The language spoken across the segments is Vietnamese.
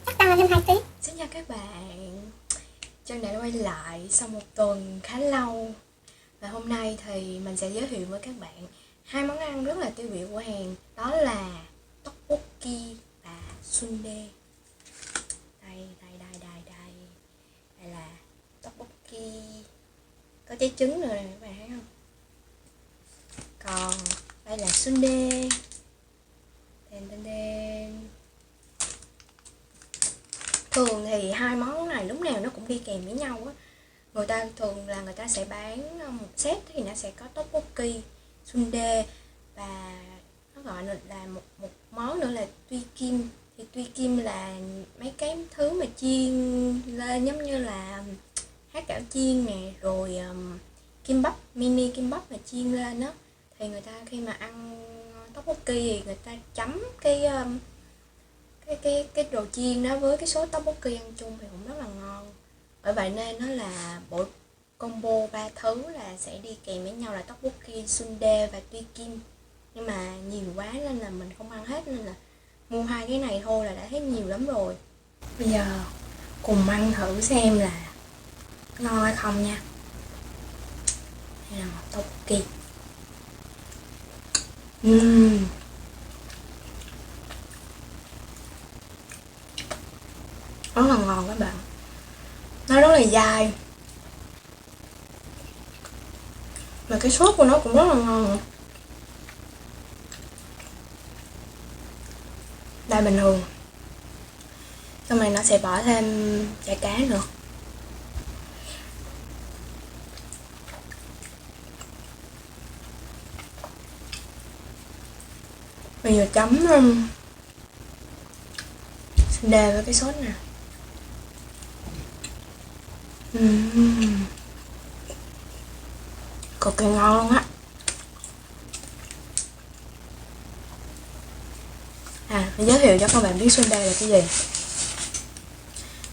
chắc tăng lên thêm 2 ký. Xin chào các bạn, Trân đã quay lại sau một tuần khá lâu. Và hôm nay thì mình sẽ giới thiệu với các bạn hai món ăn rất là tiêu biểu của Hàn. Đó là tteokbokki và sundae. Đây là tteokbokki. Có trái trứng rồi này các bạn thấy không? Còn đây là sundae. Thường thì hai món này lúc nào nó cũng đi kèm với nhau á. Người ta sẽ bán một set thì nó sẽ có tteokbokki, sundae và nó gọi là một món nữa là tui kim. Thì tui kim là mấy cái thứ mà chiên lên giống như là hạt gạo chiên nè, rồi kimbap, mini kimbap mà chiên lên á. Thì người ta khi mà ăn tteokbokki thì người ta chấm cái đồ chiên đó với cái sốt tteokbokki ăn chung thì cũng rất là ngon. Bởi vậy nên nó là bộ combo ba thứ là sẽ đi kèm với nhau là tteokbokki, sundae và tui kim. Nhưng mà nhiều quá nên là mình không ăn hết, nên là mua hai cái này thôi là đã thấy nhiều lắm rồi. Bây giờ cùng ăn thử xem là ngon hay không nha. Đây là một tteokbokki. Rất là ngon các bạn. Nó rất là dai. Và cái sốt của nó cũng rất là ngon. Đây bình thường. Xong rồi nó sẽ bỏ thêm chả cá nữa. Bây giờ chấm sundae với cái sốt nè. Cực kỳ ngon luôn á. Mình giới thiệu cho các bạn biết sundae là cái gì.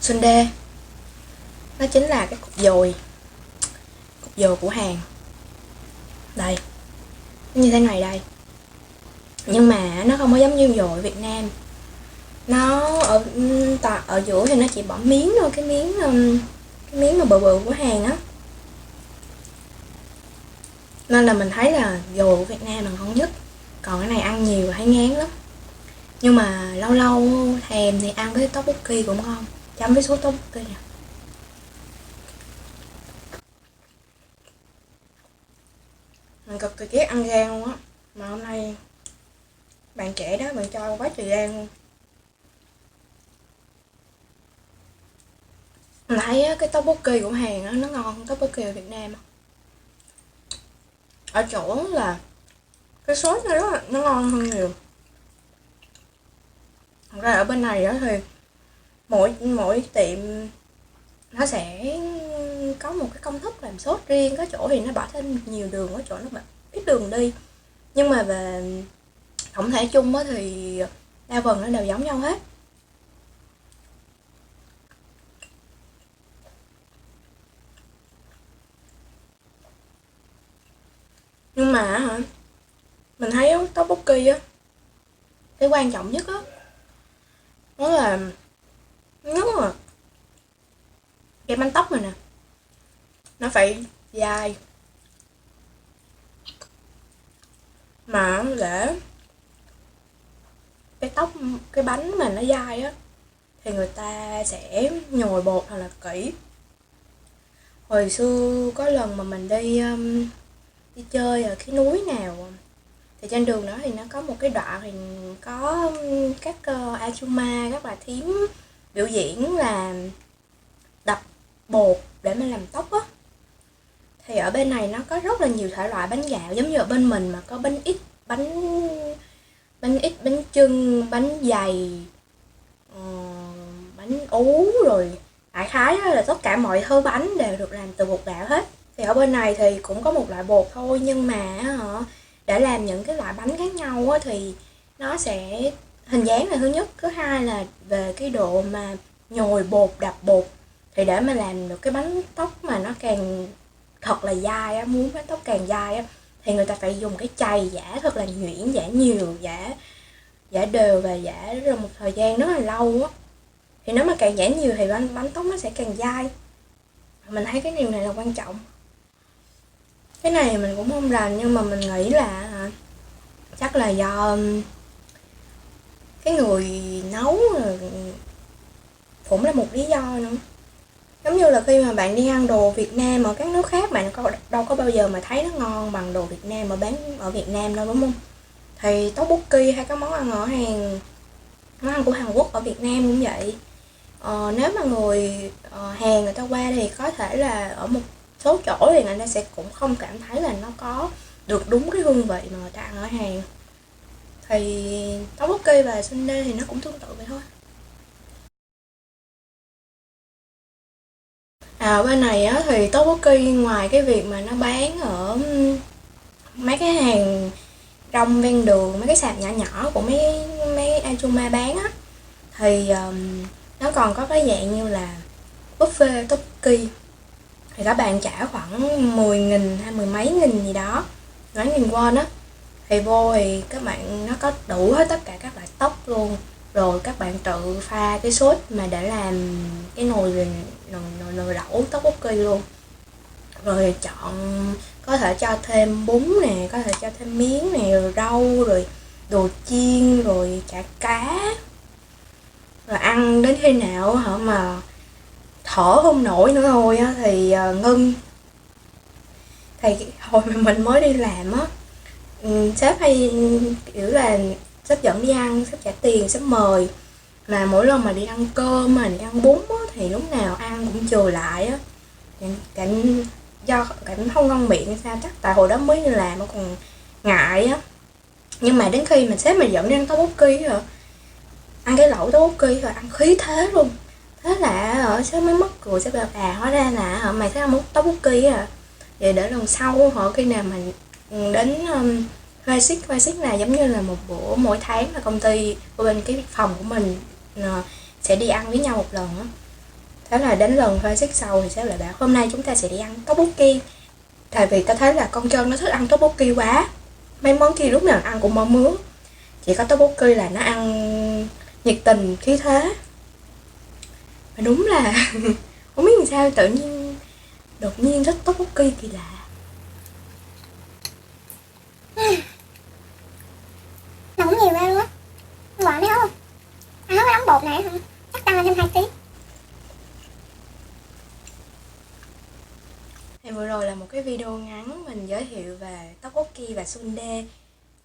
Sundae nó chính là cái cục dồi của Hàn. Đây, như thế này đây. Nhưng mà nó không có giống như dồi Việt Nam. Nó ở giữa thì nó chỉ bỏ miếng thôi, cái miếng mà bự của Hàn á. Nên là mình thấy là dồi của Việt Nam là ngon nhất. Còn cái này ăn nhiều và thấy ngán lắm. Nhưng mà lâu lâu thèm thì ăn với tteokbokki cũng ngon. Chấm với sốt tteokbokki nè. Mình cực kỳ ghét ăn gan luôn á. Mà hôm nay bạn trẻ đó, bạn cho quá trời gan luôn. Mình thấy cái tteokbokki của Hàn nó ngon hơn tteokbokki ở Việt Nam. Ở chỗ là cái sốt nó ngon hơn nhiều. Thật ra ở bên này đó thì mỗi tiệm nó sẽ có một cái công thức làm sốt riêng. Có chỗ thì nó bỏ thêm nhiều đường, có chỗ nó bỏ ít đường đi. Nhưng mà về tổng thể chung á thì đa phần nó đều giống nhau hết. Nhưng mà mình thấy tteokbokki á, cái quan trọng nhất á đó là cái bánh tóc này nè, nó phải dai. Mà để cái bánh mà nó dai á thì người ta sẽ nhồi bột thật là kỹ. Hồi xưa có lần mà mình đi chơi ở cái núi nào thì trên đường đó thì nó có một cái đoạn thì có các Achuma, các bà thím biểu diễn là đập bột để mà làm tóc á. Thì ở bên này nó có rất là nhiều thể loại bánh gạo, giống như ở bên mình mà có bánh ít, bánh chưng, bánh dày, bánh ú, rồi đại khái là tất cả mọi thứ bánh đều được làm từ bột gạo hết. Thì ở bên này thì cũng có một loại bột thôi, nhưng mà để làm những cái loại bánh khác nhau á, thì nó sẽ hình dáng là thứ nhất, thứ hai là về cái độ mà nhồi bột, đập bột. Thì để mà làm được cái bánh tóc mà nó càng thật là dai á, muốn bánh tóc càng dai á, thì người ta phải dùng cái chày giã thật là nhuyễn, giã nhiều, giã đều và giã rồi một thời gian rất là lâu á. Thì nếu mà càng giã nhiều thì bánh tóc nó sẽ càng dai. Mình thấy cái điều này là quan trọng. Cái này mình cũng không rành nhưng mà mình nghĩ là chắc là do cái người nấu cũng là một lý do nữa. Giống như là khi mà bạn đi ăn đồ Việt Nam ở các nước khác, bạn đâu có bao giờ mà thấy nó ngon bằng đồ Việt Nam mà bán ở Việt Nam đâu, đúng không? Thì tteokbokki hay các món ăn ở món ăn của Hàn Quốc ở Việt Nam cũng vậy. Nếu mà người Hàn người ta qua thì có thể là ở một số chỗ thì người ta sẽ cũng không cảm thấy là nó có được đúng cái hương vị mà người ta ăn ở Hàn. Thì tteokbokki và sundae thì nó cũng tương tự vậy thôi. Bên này á thì tteokbokki ngoài cái việc mà nó bán ở mấy cái hàng rong ven đường, mấy cái sạp nhỏ nhỏ của mấy mấy Achuma bán á, thì nó còn có cái dạng như là buffet tteokbokki. Thì các bạn trả khoảng 10.000 hay mười mấy nghìn gì đó, mấy nghìn won á, thì vô thì các bạn nó có đủ hết tất cả các loại tóc luôn, rồi các bạn tự pha cái sốt mà để làm cái nồi lẩu tteokbokki luôn, rồi chọn có thể cho thêm bún nè, có thể cho thêm miếng nè, rồi rau, rồi đồ chiên, rồi chả cá, rồi ăn đến khi nào hả mà thở không nổi nữa thôi á thì ngưng. Thì hồi mà mình mới đi làm á, sếp hay kiểu là sếp dẫn đi ăn, sếp trả tiền, sếp mời, mà mỗi lần mà đi ăn cơm mà đi ăn bún á, thì lúc nào ăn cũng chừa lại á, cảm do cảm không ngon miệng hay sao, chắc tại hồi đó mới đi làm mà còn ngại á. Nhưng mà đến khi mà sếp mà dẫn đi ăn tteokbokki hả, ăn cái lẩu tteokbokki rồi ăn khí thế luôn. Thế là ở sếp mới mất cười, sếp bảo hóa ra là mày thích ăn món tteokbokki à. Vậy để lần sau họ khi nào mà đến Hoa Xích là giống như là một bữa mỗi tháng là công ty ở bên cái phòng của mình sẽ đi ăn với nhau một lần á. Thế là đến lần Hoa Xích sau thì sếp lại bảo hôm nay chúng ta sẽ đi ăn tteokbokki. Tại vì tao thấy là con trơn nó thích ăn tteokbokki quá. Mấy món kia lúc nào ăn cũng mơ mướn. Chỉ có tteokbokki là nó ăn nhiệt tình, khí thế. Mà đúng là không biết làm sao tự nhiên đột nhiên thích tteokbokki kỳ lạ. Nó cũng nhiều ra luôn á. Quả thấy không? Ăn hết cái đống bột này hả? Chắc tăng lên thêm 2 kg. Thì vừa rồi là một cái video ngắn mình giới thiệu về tteokbokki và sundae.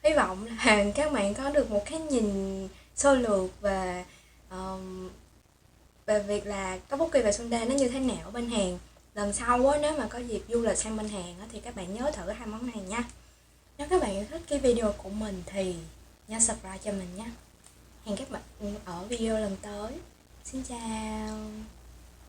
Hy vọng là các bạn có được một cái nhìn sơ lược về việc là tteokbokki và sundae nó như thế nào ở bên Hàn. Lần sau á, nếu mà có dịp du lịch sang bên Hàn á, thì các bạn nhớ thử hai món này nha. Nếu các bạn yêu thích cái video của mình thì nhớ subscribe cho mình nhé. Hẹn các bạn ở video lần tới. Xin chào.